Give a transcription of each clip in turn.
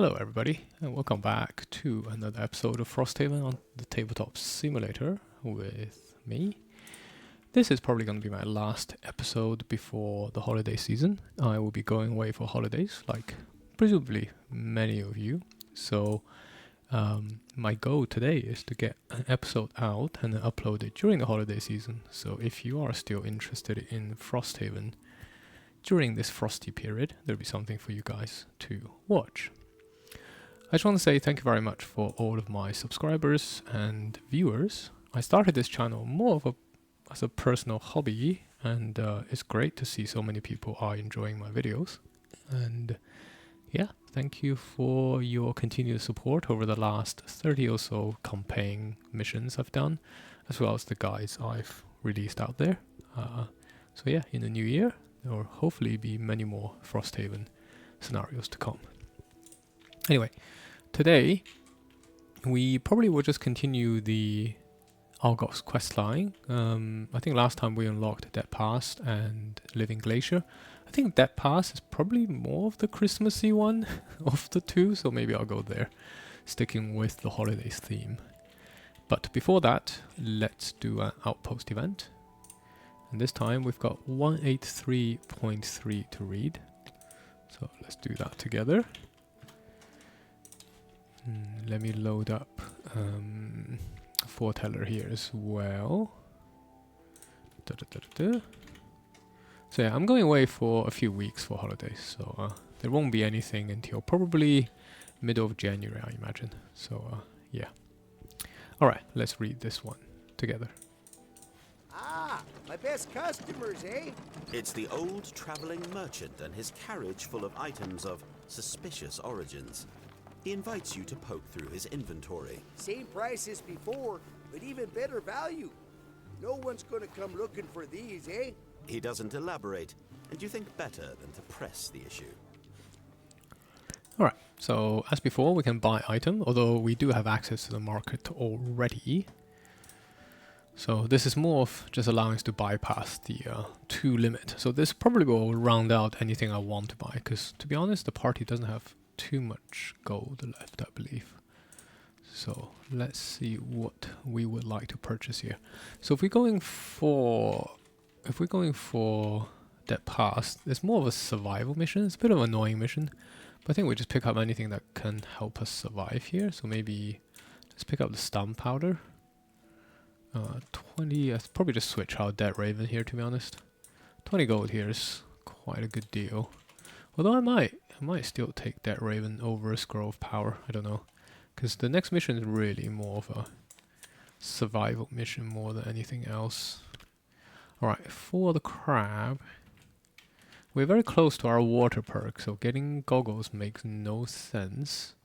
Hello everybody, and welcome back to another episode of Frosthaven on the Tabletop Simulator with me. This is probably going to be my last episode before the holiday season. I will be going away for holidays, like presumably many of you. So my goal today is to get an episode out and then upload it during the holiday season. So if you are still interested in Frosthaven during this frosty period, there'll be something for you guys to watch. I just want to say thank you very much for all of my subscribers and viewers. I started this channel more of as a personal hobby, and it's great to see so many people are enjoying my videos. And yeah, thank you for your continued support over the last 30 or so campaign missions I've done, as well as the guides I've released out there. So yeah, in the new year, there will hopefully be many more Frosthaven scenarios to come. Anyway, today we probably will just continue the Argos questline. I think last time we unlocked Dead Past and Living Glacier. I think Dead Past is probably more of the Christmassy one of the two, so maybe I'll go there, sticking with the holidays theme. But before that, let's do an Outpost event. And this time we've got 183.3 to read. So let's do that together. Let me load up foreteller here as well. So yeah, I'm going away for a few weeks for holidays, so there won't be anything until probably middle of January, I imagine. So yeah. Alright, let's read this one together. Ah, my best customers, eh? It's the old traveling merchant and his carriage full of items of suspicious origins. He invites you to poke through his inventory. Same price as before, but even better value. No one's gonna come looking for these, eh? He doesn't elaborate, and you think better than to press the issue. Alright, so as before, we can buy item, although we do have access to the market already. So this is more of just allowing us to bypass the 2 limit. So this probably will round out anything I want to buy, because to be honest, the party doesn't have too much gold left, I believe. So let's see what we would like to purchase here. So if we're going for Dead Past, it's more of a survival mission. It's a bit of an annoying mission, but I think we just pick up anything that can help us survive here. So maybe let's pick up the stun powder. 20. I'd probably just switch out Dead Raven here, to be honest. 20 gold here is quite a good deal. Although I might still take Dead Raven over a Scroll of Power. I don't know, because the next mission is really more of a survival mission more than anything else. Alright, for the crab, we're very close to our water perk, so getting goggles makes no sense.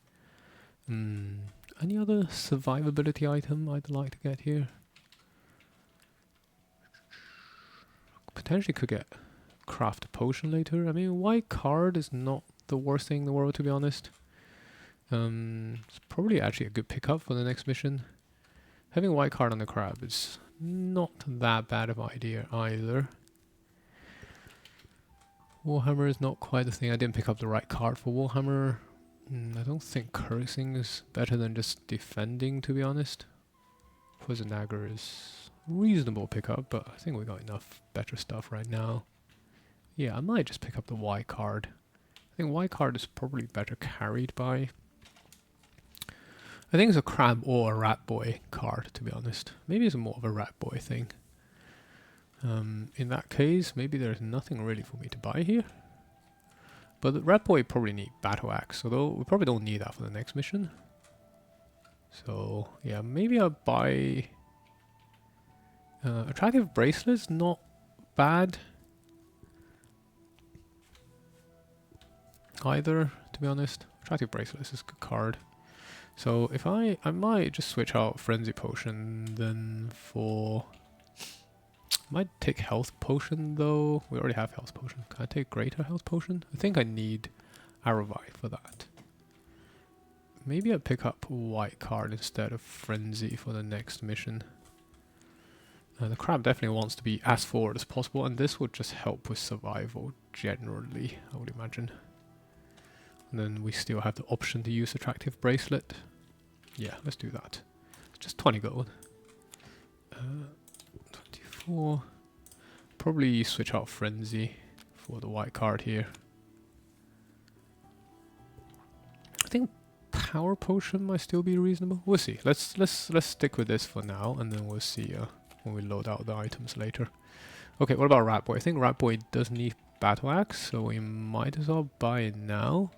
Any other survivability item I'd like to get here? Potentially could get craft a potion later. I mean, white card is not the worst thing in the world, to be honest. It's probably actually a good pickup for the next mission. Having a white card on the crab is not that bad of an idea either. Warhammer is not quite the thing. I didn't pick up the right card for Warhammer. I don't think cursing is better than just defending, to be honest. Poison Dagger is reasonable pickup, but I think we got enough better stuff right now. Yeah, I might just pick up the Y card. I think Y card is probably better carried by... I think it's a crab or a rat boy card, to be honest. Maybe it's more of a rat boy thing. In that case, maybe there's nothing really for me to buy here. But the rat boy probably need battle axe, although we probably don't need that for the next mission. So yeah, maybe I'll buy... attractive bracelets, not bad either, to be honest. Attractive bracelets is a good card. So if I might just switch out Frenzy Potion then for... Might take Health Potion though. We already have Health Potion. Can I take Greater Health Potion? I think I need Arrovi for that. Maybe I'll pick up White card instead of Frenzy for the next mission. The crab definitely wants to be as forward as possible, and this would just help with survival generally, I would imagine. And then we still have the option to use attractive bracelet. Yeah, let's do that. Just 20 gold. 24. Probably switch out Frenzy for the white card here. I think Power Potion might still be reasonable. We'll see. Let's stick with this for now, and then we'll see when we load out the items later. Okay, what about Rat Boy? I think Rat Boy does need Battle Axe, so we might as well buy it now.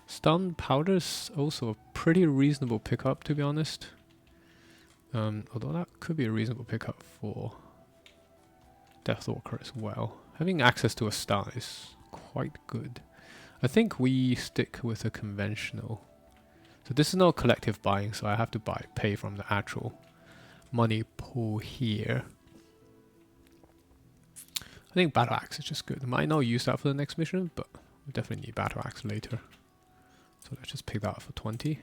Stun Powder's also a pretty reasonable pickup, to be honest. Although that could be a reasonable pickup for Deathwalker as well. Having access to a stun is quite good. I think we stick with a conventional. So this is not collective buying, so I have to pay from the actual money pool here. I think Battle Axe is just good. I might not use that for the next mission, but we definitely need Battle Axe later. So let's just pick that up for 20.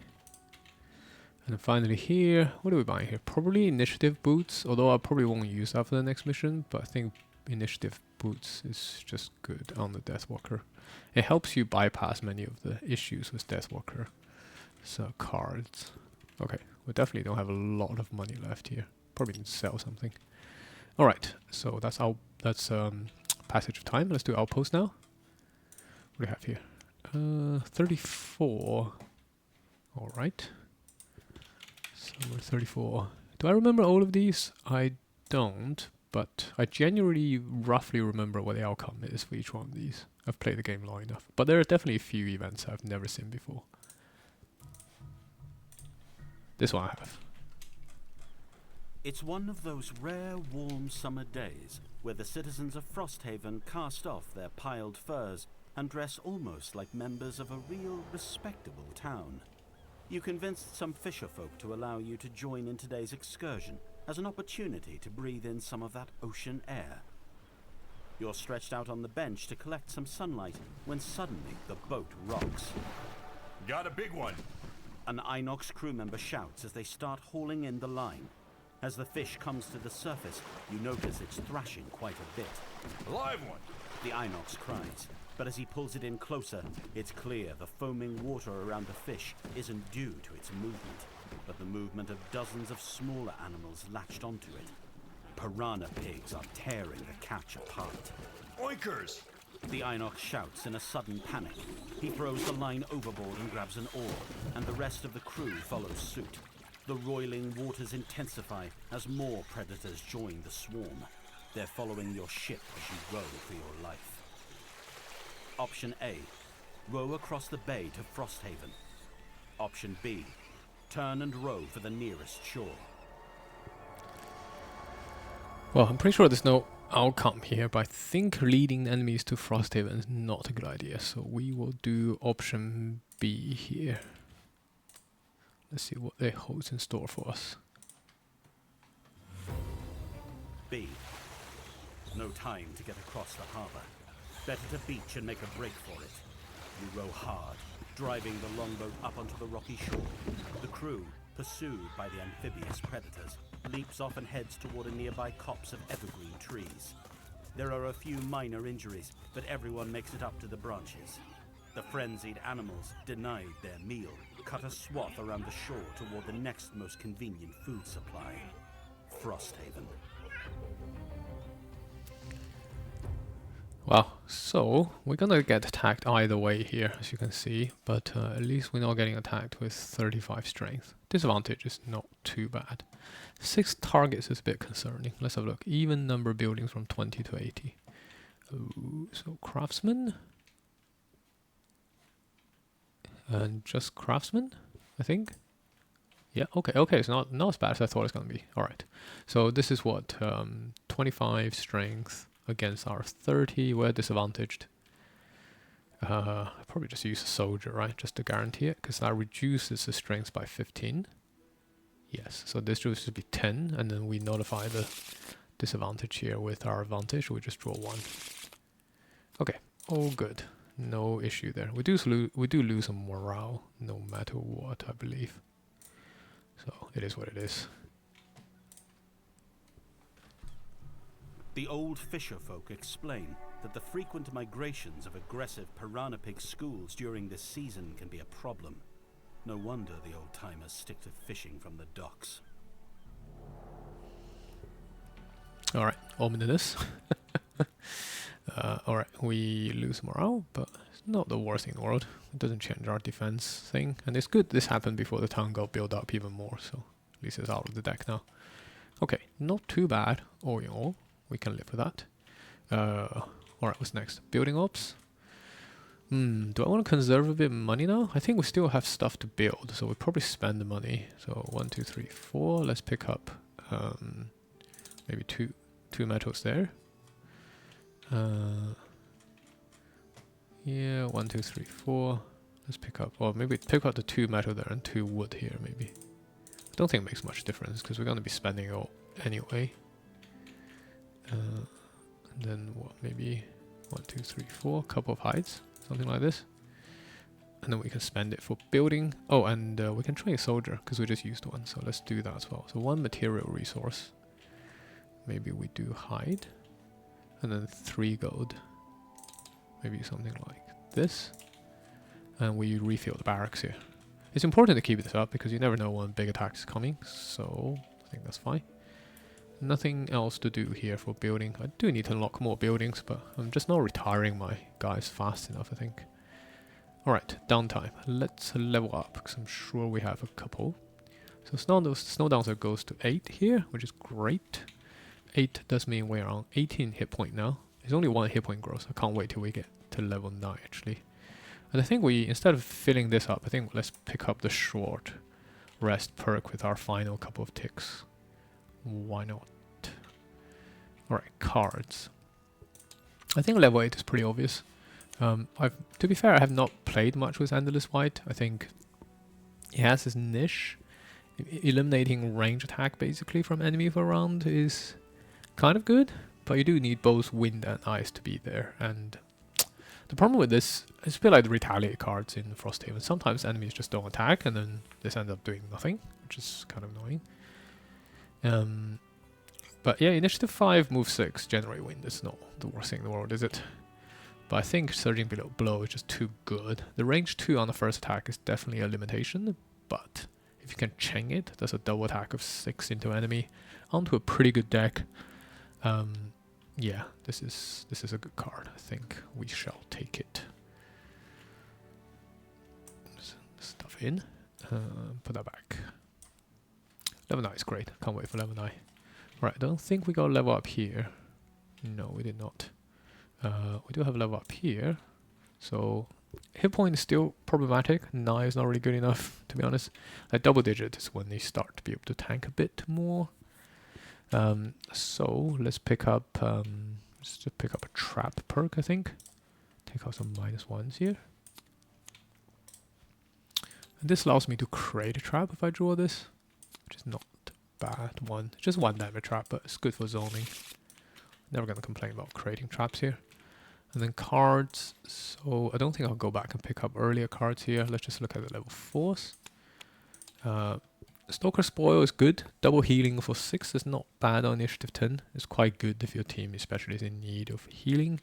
And then finally here, what are we buying here? Probably Initiative Boots, although I probably won't use that for the next mission, but I think Initiative Boots is just good on the Deathwalker. It helps you bypass many of the issues with Deathwalker. So cards. Okay, we definitely don't have a lot of money left here. Probably need to sell something. Alright, so that's Passage of Time. Let's do Outpost now. What do we have here? 34. Alright. Summer 34. Do I remember all of these? I don't, but I genuinely roughly remember what the outcome is for each one of these. I've played the game long enough, but there are definitely a few events I've never seen before. This one I have. It's one of those rare, warm summer days where the citizens of Frosthaven cast off their piled furs and dress almost like members of a real, respectable town. You convinced some fisherfolk to allow you to join in today's excursion as an opportunity to breathe in some of that ocean air. You're stretched out on the bench to collect some sunlight when suddenly the boat rocks. Got a big one. An Inox crew member shouts as they start hauling in the line. As the fish comes to the surface, you notice it's thrashing quite a bit. A live one. The Inox cries, but as he pulls it in closer, it's clear the foaming water around the fish isn't due to its movement, but the movement of dozens of smaller animals latched onto it. Piranha pigs are tearing the catch apart. Oinkers! The Inox shouts in a sudden panic. He throws the line overboard and grabs an oar, and the rest of the crew follows suit. The roiling waters intensify as more predators join the swarm. They're following your ship as you row for your life. Option A, row across the bay to Frosthaven. Option B, turn and row for the nearest shore. Well, I'm pretty sure there's no outcome here, but I think leading enemies to Frosthaven is not a good idea, so we will do option B here. Let's see what it holds in store for us. B, no time to get across the harbour. Better to beach and make a break for it. You row hard, driving the longboat up onto the rocky shore. The crew, pursued by the amphibious predators, leaps off and heads toward a nearby copse of evergreen trees. There are a few minor injuries, but everyone makes it up to the branches. The frenzied animals, denied their meal, cut a swath around the shore toward the next most convenient food supply, Frosthaven. Well, so we're gonna get attacked either way here, as you can see, but at least we're not getting attacked with 35 strength. Disadvantage is not too bad. 6 targets is a bit concerning. Let's have a look. Even number buildings from 20 to 80. Ooh, so craftsman? And just craftsman, I think. Yeah, okay, it's not as bad as I thought it's gonna be. Alright. So this is what, 25 strength against our 30, we're disadvantaged. Probably just use a soldier, right, just to guarantee it, because that reduces the strength by 15. Yes, so this should be 10, and then we notify the disadvantage here with our advantage, we just draw 1. Okay, all good. No issue there. We do lose some morale, no matter what, I believe. So, it is what it is. The old fisherfolk explain that the frequent migrations of aggressive piranha pig schools during this season can be a problem. No wonder the old-timers stick to fishing from the docks. Alright, ominous. Alright, we lose morale, but it's not the worst thing in the world. It doesn't change our defense thing. And it's good this happened before the town got built up even more, so at least it's out of the deck now. Okay, not too bad, all in all. We can live with that. Alright, what's next? Building ops? Do I want to conserve a bit of money now? I think we still have stuff to build, so we'll probably spend the money. So 1, 2, 3, 4. Let's pick up maybe two metals there. Yeah, 1, 2, 3, 4. Let's pick up, or maybe pick up the 2 metal there and 2 wood here, maybe. I don't think it makes much difference because we're going to be spending it all anyway. And then what? Maybe 1, 2, 3, 4. A couple of hides, something like this. And then we can spend it for building. Oh, and we can train a soldier because we just used one. So let's do that as well. So 1 material resource. Maybe we do hide. And then 3 gold. Maybe something like this. And we refill the barracks here. It's important to keep this up because you never know when big attacks is coming. So I think that's fine. Nothing else to do here for building. I do need to unlock more buildings, but I'm just not retiring my guys fast enough, I think. Alright, downtime. Let's level up because I'm sure we have a couple. So Snowdancer goes to 8 here, which is great. 8 does mean we're on 18 hit point now. There's only 1 hit point growth. I can't wait till we get to level 9 actually. And I think we, instead of filling this up, I think let's pick up the short rest perk with our final couple of ticks. Why not? Alright, cards. I think level 8 is pretty obvious. To be fair, I have not played much with Endless White. I think it has this niche. Eliminating range attack basically from enemy for a round is kind of good, but you do need both wind and ice to be there. And the problem with this, it's a bit like the retaliate cards in Frosthaven. Sometimes enemies just don't attack and then this ends up doing nothing, which is kind of annoying. But yeah, initiative 5, move 6, generate wind. It's not the worst thing in the world, is it? But I think surging below blow is just too good. The range 2 on the first attack is definitely a limitation, but if you can chain it, that's a double attack of 6 into enemy onto a pretty good deck. Yeah, this is a good card. I think we shall take it. Stuff in, put that back. Level 9 is great. Can't wait for level 9. Right, I don't think we got a level up here. No, we did not. We do have a level up here. So hit point is still problematic. 9 is not really good enough, to be honest. Like double digit is when they start to be able to tank a bit more. So let's pick up let's just pick up a trap perk, I think. Take out some -1s here. And this allows me to create a trap if I draw this, which is not bad. Just 1 damage trap, but it's good for zoning. Never gonna complain about creating traps here. And then cards. So I don't think I'll go back and pick up earlier cards here. Let's just look at the level 4s. Stalker Spoil is good. Double healing for 6 is not bad on initiative 10. It's quite good if your team especially is in need of healing.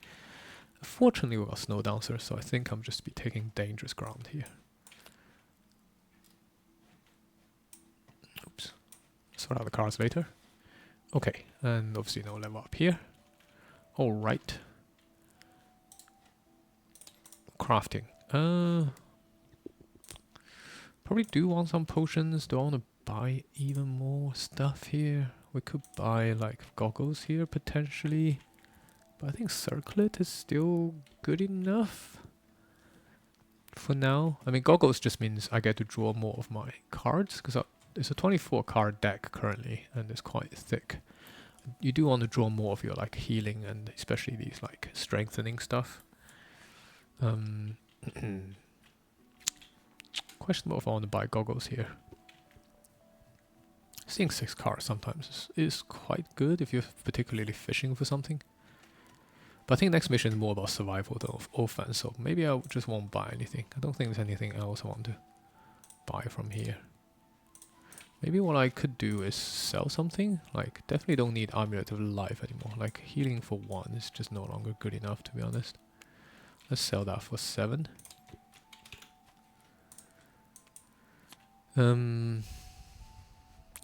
Fortunately we got Snowdancer, so I think I'm just be taking dangerous ground here. Oops. Sort out the cards later. Okay, and obviously no level up here. Alright. Crafting. Probably do want some potions. Do I want to buy even more stuff here? We could buy like goggles here potentially. But I think circlet is still good enough for now. I mean, goggles just means I get to draw more of my cards because it's a 24 card deck currently and it's quite thick. You do want to draw more of your like healing and especially these like strengthening stuff. Questionable if I want to buy goggles here. Seeing 6 cards sometimes is quite good if you're particularly fishing for something. But I think next mission is more about survival than offense, so maybe I just won't buy anything. I don't think there's anything else I want to buy from here. Maybe what I could do is sell something. Like, definitely don't need Amulet of Life anymore. Like, healing for 1 is just no longer good enough, to be honest. Let's sell that for 7.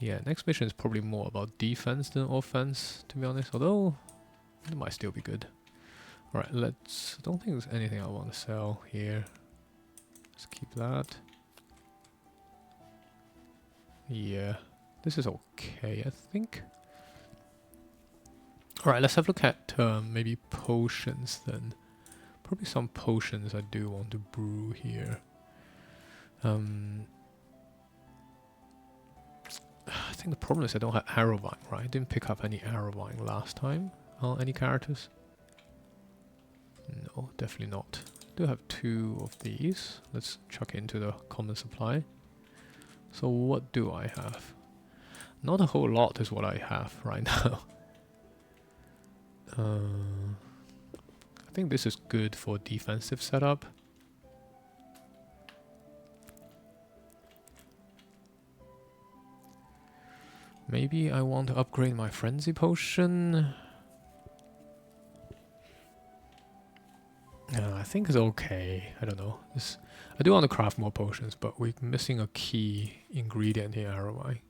Yeah, next mission is probably more about defense than offense, to be honest. Although, it might still be good. Alright, let's... I don't think there's anything I want to sell here. Let's keep that. Yeah, this is okay, I think. Alright, let's have a look at maybe potions then. Probably some potions I do want to brew here. I think the problem is I don't have arrow vine, right? I didn't pick up any arrow vine last time. Any characters? No, definitely not. I do have 2 of these. Let's chuck it into the common supply. So what do I have? Not a whole lot is what I have right now. I think this is good for defensive setup. Maybe I want to upgrade my frenzy potion. I think it's okay. I don't know. I do want to craft more potions, but we're missing a key ingredient here, Arroweye.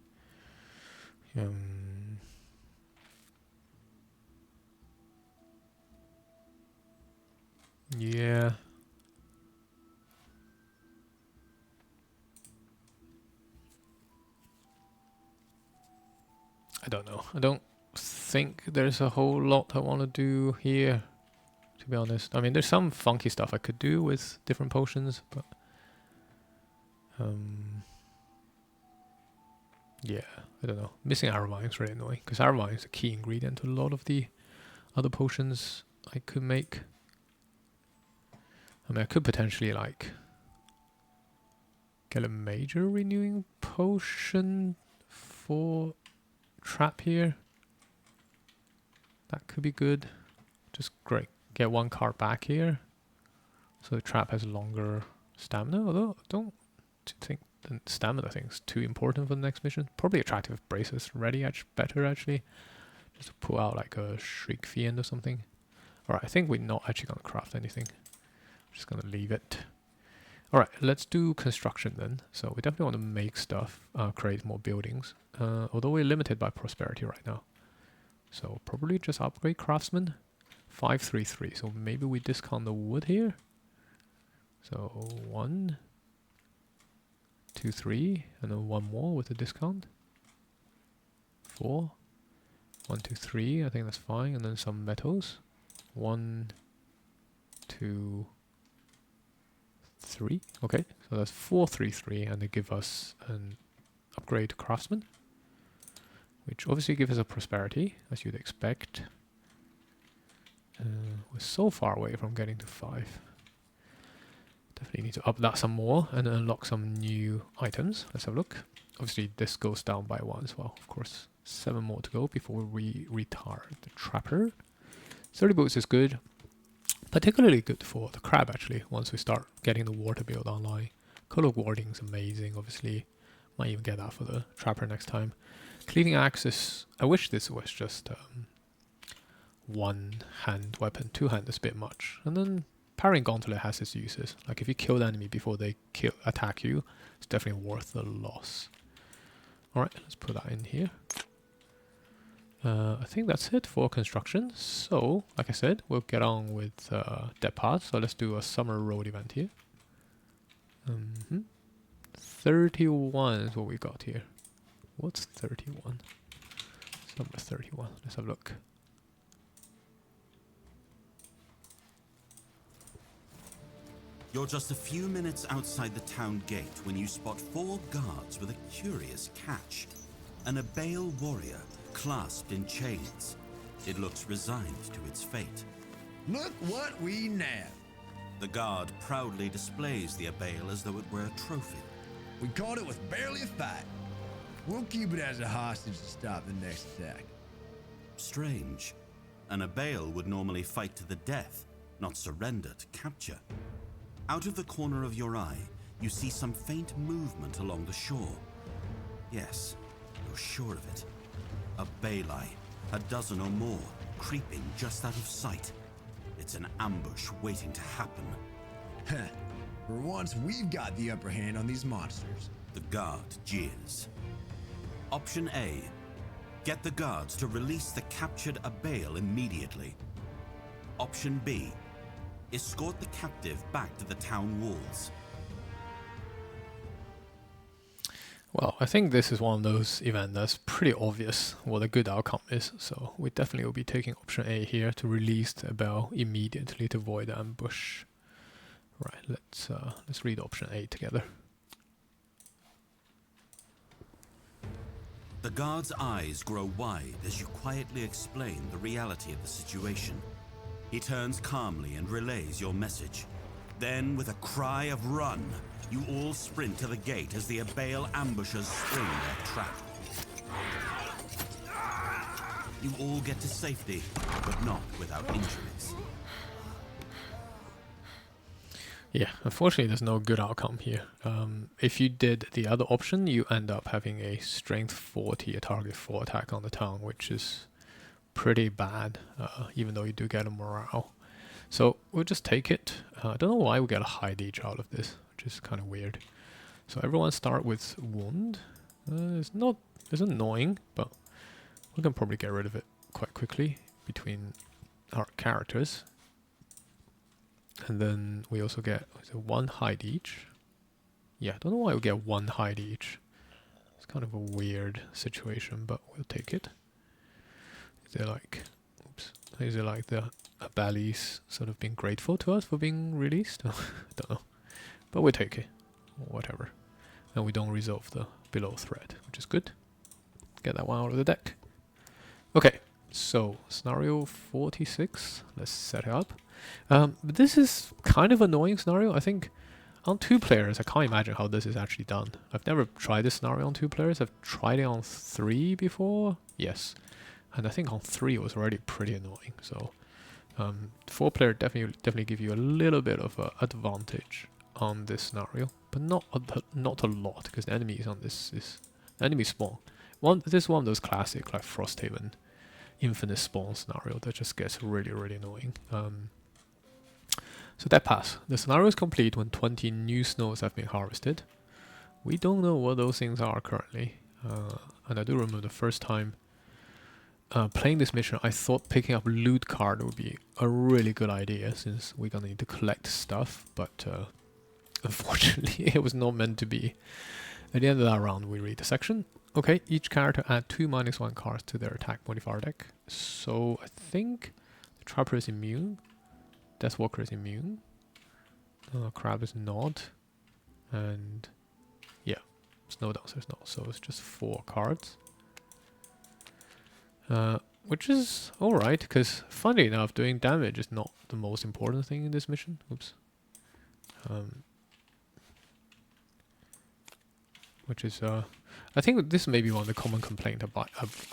Yeah. I don't know. I don't think there's a whole lot I want to do here, to be honest. I mean, there's some funky stuff I could do with different potions, but yeah, I don't know. Missing Arroweye is really annoying, because Arroweye is a key ingredient to a lot of the other potions I could make. I mean, I could potentially, like, get a major renewing potion for trap here. That could be good. Just great. Get 1 card back here. So the trap has longer stamina, although I don't think the stamina thing is too important for the next mission. Probably attractive braces ready better actually. Just to pull out like a Shriek Fiend or something. Alright, I think we're not actually going to craft anything. Just going to leave it. Alright, let's do construction then. So we definitely want to make stuff, create more buildings. Although we're limited by prosperity right now. So probably just upgrade craftsman. 533, so maybe we discount the wood here. So 1, 2, 3, and then 1 more with a discount. 4, 1, 2, 3, I think that's fine, and then some metals. 1, 2, 3, okay, so that's 433, and they give us an upgrade to craftsman, which obviously gives us a prosperity, as you'd expect. We're so far away from getting to 5. Definitely need to up that some more and unlock some new items. Let's have a look. Obviously this goes down by 1 as well, of course. 7 more to go before we retire the trapper. 30 boots is good. Particularly good for the crab actually, once we start getting the water build online. Color warding is amazing, obviously. Might even get that for the trapper next time. Cleaving axe is... I wish this was just 1-hand weapon. 2-hand is a bit much. And then parrying gauntlet has its uses. Like if you kill the enemy before they attack you, it's definitely worth the loss. Alright, let's put that in here. I think that's it for construction. So, like I said, we'll get on with Dead Path. So let's do a summer road event here. 31 is what we got here. What's 31? Summer 31. Let's have a look. You're just a few minutes outside the town gate when you spot 4 guards with a curious catch. An Abale warrior clasped in chains. It looks resigned to its fate. Look what we nabbed. The guard proudly displays the Abale as though it were a trophy. We caught it with barely a fight. We'll keep it as a hostage to stop the next attack. Strange. An Abale would normally fight to the death, not surrender to capture. Out of the corner of your eye, you see some faint movement along the shore. Yes, you're sure of it. A Baelai, a dozen or more, creeping just out of sight. It's an ambush waiting to happen. Heh. For once, we've got the upper hand on these monsters. The guard jeers. Option A. Get the guards to release the captured Abael immediately. Option B. Escort the captive back to the town walls. Well, I think this is one of those events that's pretty obvious what a good outcome is, so we definitely will be taking option A here to release the Abael immediately to avoid the ambush. Right, let's read option A together. The guard's eyes grow wide as you quietly explain the reality of the situation. He turns calmly and relays your message. Then, with a cry of run, you all sprint to the gate as the Abael ambushers spring their trap. You all get to safety, but not without injuries. Yeah, unfortunately there's no good outcome here. If you did the other option, you end up having a strength 40, a target 4 attack on the town, which is pretty bad, even though you do get a morale. So we'll just take it. I don't know why we get a high H out of this, which is kind of weird. So everyone start with wound. It's annoying, but we can probably get rid of it quite quickly between our characters. And then we also get one hide each. Yeah, I don't know why we get one hide each. It's kind of a weird situation, but we'll take it. Is it like, is it like the Abalis sort of being grateful to us for being released? I don't know, but we'll take it, whatever. And we don't resolve the below threat, which is good. Get that one out of the deck. Okay, so scenario 46. Let's set it up. This is kind of annoying scenario. I think on 2 players, I can't imagine how this is actually done. I've never tried this scenario on 2 players. I've tried it on 3 before. Yes. And I think on 3 it was already pretty annoying. So 4 player definitely give you a little bit of an advantage on this scenario, but not a lot, because the enemies on this is enemy spawn. This is one of those classic like Frosthaven infinite spawn scenario that just gets really annoying. So that pass. The scenario is complete when 20 new snows have been harvested. We don't know what those things are currently. And I do remember the first time playing this mission, I thought picking up loot card would be a really good idea, since we're gonna need to collect stuff, but unfortunately it was not meant to be. At the end of that round, we read the section. Okay, each character add 2 -1 cards to their attack modifier deck. So I think the Trapper is immune, Deathwalker is immune, Crab is not, and yeah, Snowdancer is not. So it's just 4 cards. Which is alright, because funny enough, doing damage is not the most important thing in this mission. Oops. Which is, I think this may be one of the common complaints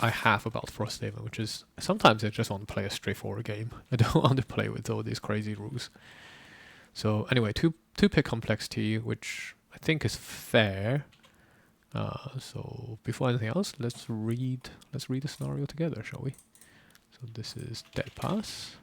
I have about Frosthaven, which is sometimes I just want to play a straightforward game. I don't want to play with all these crazy rules. So anyway, two pick complexity, which I think is fair. So before anything else, let's read the scenario together, shall we? So this is Dead Pass.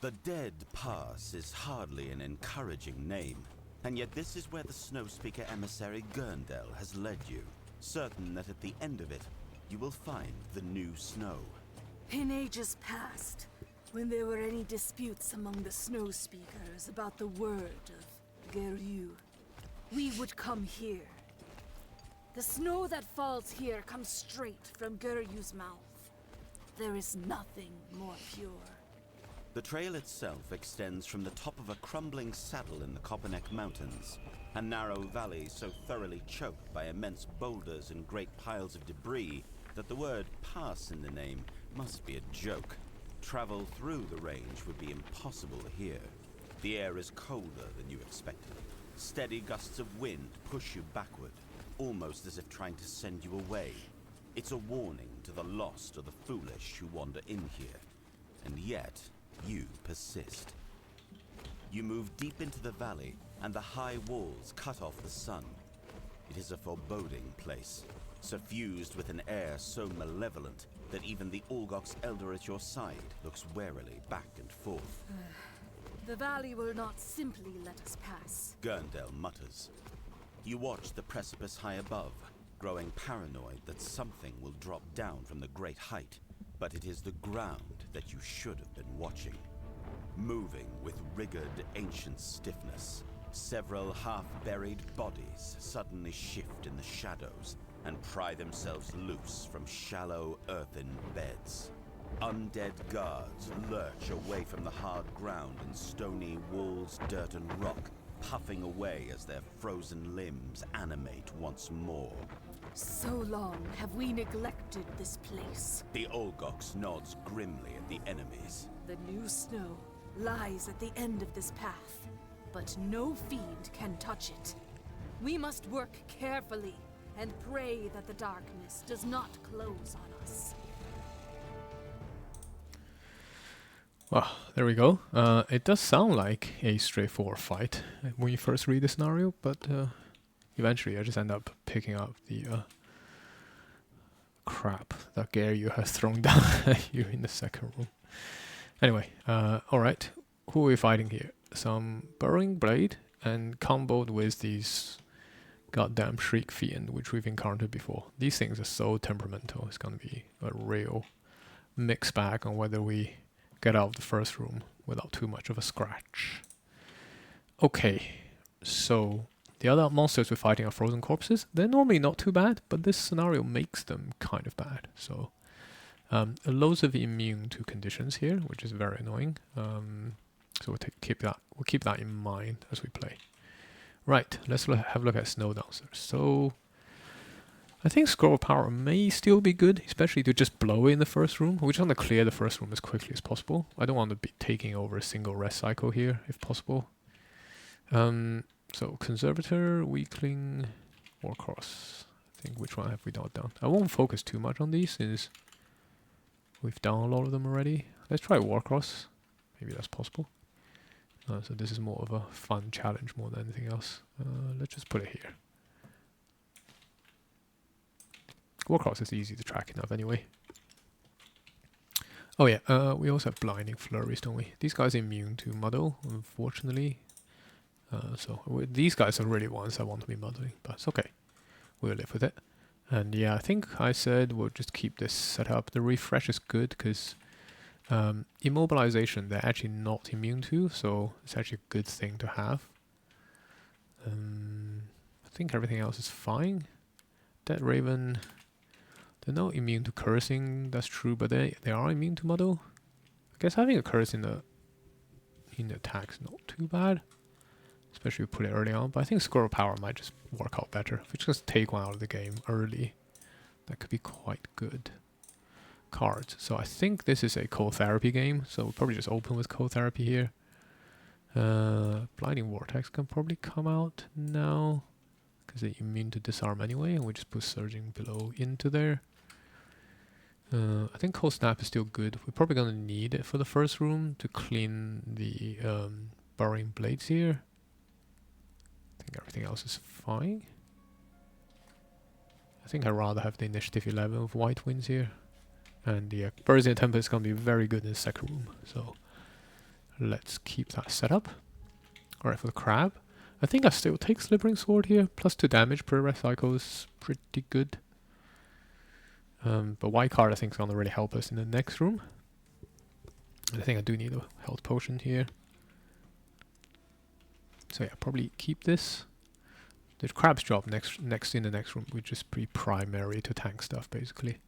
The Dead Pass is hardly an encouraging name, and yet this is where the Snowspeaker emissary Gurndel has led you, certain that at the end of it, you will find the new snow. In ages past, when there were any disputes among the Snowspeakers about the word of Geryu, we would come here. The snow that falls here comes straight from Geryu's mouth. There is nothing more pure. The trail itself extends from the top of a crumbling saddle in the Copperneck Mountains, a narrow valley so thoroughly choked by immense boulders and great piles of debris that the word pass in the name must be a joke. Travel through the range would be impossible here. The air is colder than you expected. Steady gusts of wind push you backward, almost as if trying to send you away. It's a warning to the lost or the foolish who wander in here. And yet, you persist. You move deep into the valley, and the high walls cut off the sun. It is a foreboding place, suffused with an air so malevolent that even the Olgok's elder at your side looks warily back and forth. The valley will not simply let us pass. Gurndel mutters. You watch the precipice high above, growing paranoid that something will drop down from the great height, but it is the ground that you should have been watching. Moving with rigid ancient stiffness, several half-buried bodies suddenly shift in the shadows and pry themselves loose from shallow earthen beds. Undead guards lurch away from the hard ground and stony walls, dirt and rock, puffing away as their frozen limbs animate once more. So long have we neglected this place. The Olgox nods grimly at the enemies. The new snow lies at the end of this path, but no fiend can touch it. We must work carefully and pray that the darkness does not close on us. Well, there we go. It does sound like a straightforward fight when you first read the scenario, but eventually I just end up picking up the crap that Garyu has thrown down at you in the second room. Anyway, alright. Who are we fighting here? Some Burrowing Blade and comboed with these goddamn Shriek Fiend, which we've encountered before. These things are so temperamental. It's gonna be a real mixed bag on whether we get out of the first room without too much of a scratch. Okay, so the other monsters we're fighting are frozen corpses. They're normally not too bad, but this scenario makes them kind of bad. So loads of immune to conditions here, which is very annoying. So we'll keep that in mind as we play. Right, let's have a look at Snowdancer. So I think Scroll of Power may still be good, especially to just blow in the first room. We just want to clear the first room as quickly as possible. I don't want to be taking over a single rest cycle here, if possible. So Conservator, Weakling, Warcross. I think, which one have we not done? I won't focus too much on these since we've done a lot of them already. Let's try Warcross. Maybe that's possible. So this is more of a fun challenge more than anything else. Let's just put it here. Warcross is easy to track enough anyway. Oh yeah, we also have Blinding Flurries, don't we? These guys are immune to Muddle, unfortunately. These guys are really ones I want to be muddling, but it's okay. We'll live with it. And yeah, I think I said we'll just keep this set up. The refresh is good because immobilization they're actually not immune to, so it's actually a good thing to have. I think everything else is fine. Dead Raven, they're not immune to cursing, that's true, but they are immune to muddle. I guess having a curse in the attack's not too bad, especially if we put it early on, but I think Squirrel Power might just work out better. If we just take one out of the game early, that could be quite good. Cards. So I think this is a cold therapy game, so we'll probably just open with cold therapy here. Blinding Vortex can probably come out now because they're immune to disarm anyway, and we just put Surging Below into there. I think Cold Snap is still good. We're probably gonna need it for the first room to clean the Burrowing Blades here. I think everything else is fine. I think I'd rather have the initiative 11 with White Winds here. And the Bursting Tempest is going to be very good in the second room. So let's keep that set up. Alright, for the crab. I think I still take Slivering Sword here. Plus 2 damage per rest cycle is pretty good. But White card I think is going to really help us in the next room. And I think I do need a health potion here. So yeah, probably keep this. The crab's job next in the next room would just be primary to tank stuff basically.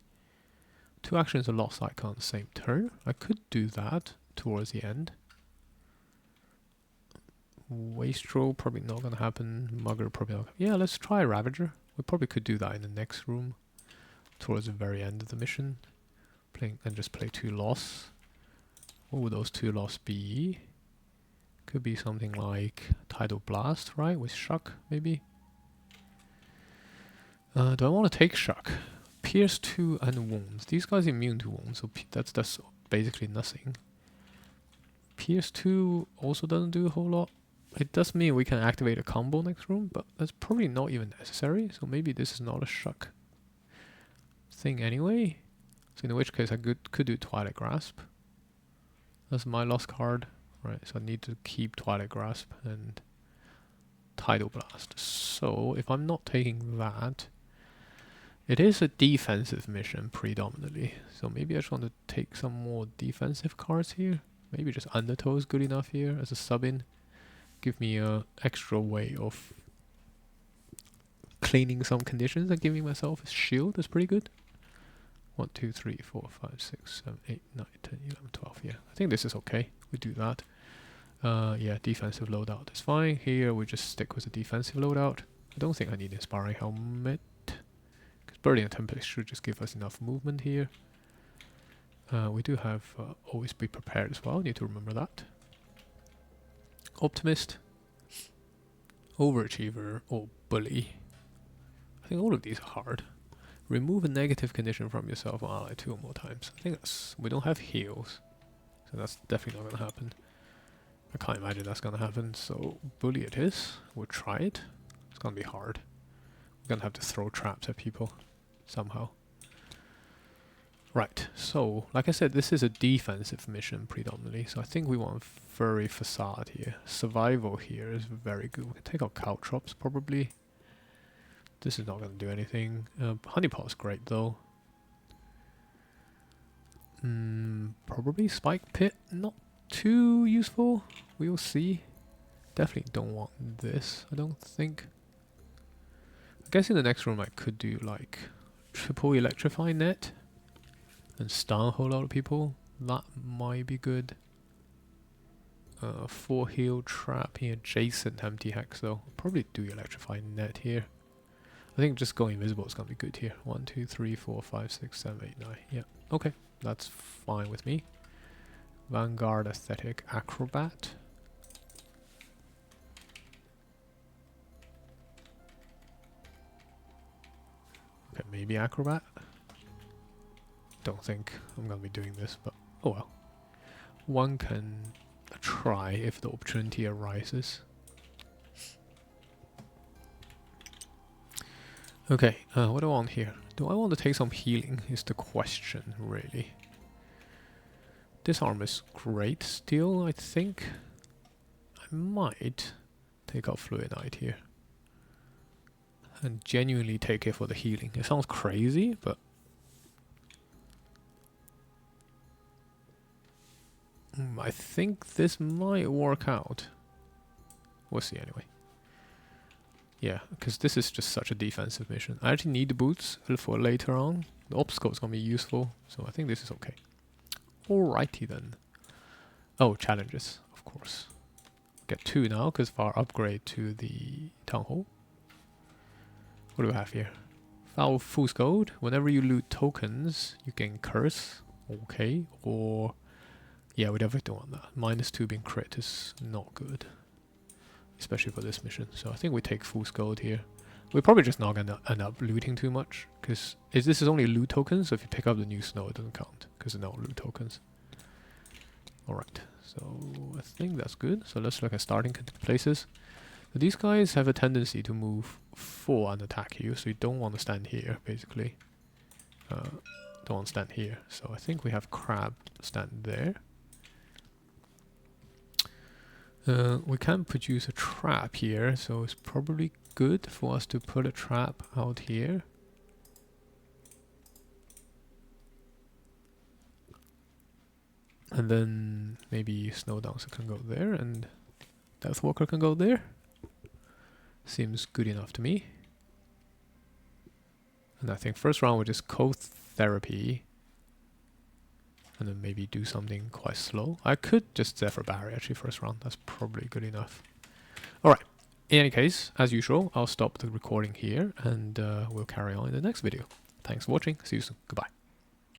2 actions a lost icon on the same turn. I could do that towards the end. Wastrel probably not gonna happen. Mugger probably not. Yeah, let's try Ravager. We probably could do that in the next room towards the very end of the mission. Just play 2 loss. What would those 2 loss be? Could be something like Tidal Blast, right? With Shuck, maybe. Do I want to take Shuck? Pierce 2 and Wounds. These guys are immune to wounds, so that's basically nothing. Pierce 2 also doesn't do a whole lot. It does mean we can activate a combo next room, but that's probably not even necessary, so maybe this is not a shuck thing anyway. So in which case I could do Twilight Grasp. That's my lost card. Right, so I need to keep Twilight Grasp and Tidal Blast. So if I'm not taking that, it is a defensive mission predominantly. So maybe I just want to take some more defensive cards here. Maybe just Undertow is good enough here as a sub-in. Give me a extra way of cleaning some conditions and giving myself a shield. That's pretty good. 1, 2, 3, 4, 5, 6, 7, 8, 9, 10, 11, 12. Yeah, I think this is okay. We do that. Yeah, defensive loadout is fine. Here we just stick with the defensive loadout. I don't think I need Inspiring Helmet, because Burning Tempest should just give us enough movement here. We do have Always Be Prepared as well. Need to remember that. Optimist, Overachiever, or Bully. I think all of these are hard. Remove a negative condition from yourself or ally 2 or more times. I think that's... we don't have heals, so that's definitely not going to happen. I can't imagine that's going to happen, so Bully it is. We'll try it. It's going to be hard. We're going to have to throw traps at people somehow. Right, so like I said, this is a defensive mission predominantly, so I think we want Furry Facade here. Survival here is very good. We can take out Caltrops probably. This is not going to do anything. Honeypot's great though. Probably Spike Pit, not too useful. We will see. Definitely don't want this, I don't think. I guess in the next room I could do like triple Electrify Net and stun a whole lot of people. That might be good. 4 heal trap here, adjacent empty hex though. Probably do Electrify Net here. I think just going invisible is going to be good here. 1, 2, 3, 4, 5, 6, 7, 8, 9. Yeah, okay. That's fine with me. Vanguard, Aesthetic, Acrobat. Okay, maybe Acrobat. Don't think I'm going to be doing this, but oh well. One can try if the opportunity arises. Okay, what do I want here? Do I want to take some healing is the question, really. This arm is great still, I think. I might take out Fluid Knight here. And genuinely take it for the healing. It sounds crazy, but... I think this might work out. We'll see anyway. Yeah, because this is just such a defensive mission. I actually need the boots for later on. The obstacle is going to be useful, so I think this is okay. Alrighty then. Oh, challenges, of course. Get 2 now because of our upgrade to the Town Hall. What do we have here? Foul Fool's Gold. Whenever you loot tokens, you gain Curse. Okay, or... yeah, we definitely don't want that. -2 being crit is not good. Especially for this mission. So I think we take Fool's Gold here. We're probably just not going to end up looting too much. Because this is only loot tokens. So if you pick up the new snow, it doesn't count. Because they're not loot tokens. Alright. So I think that's good. So let's look at starting places. So these guys have a tendency to move 4 and attack you. So you don't want to stand here, basically. Don't want to stand here. So I think we have Crab stand there. We can produce a trap here, so it's probably good for us to put a trap out here. And then maybe Snowdancer can go there and Deathwalker can go there. Seems good enough to me. And I think first round we'll just Cold Therapy. And then maybe do something quite slow. I could just Zephyr Barrier actually first round. That's probably good enough. Alright. In any case, as usual, I'll stop the recording here and we'll carry on in the next video. Thanks for watching. See you soon. Goodbye.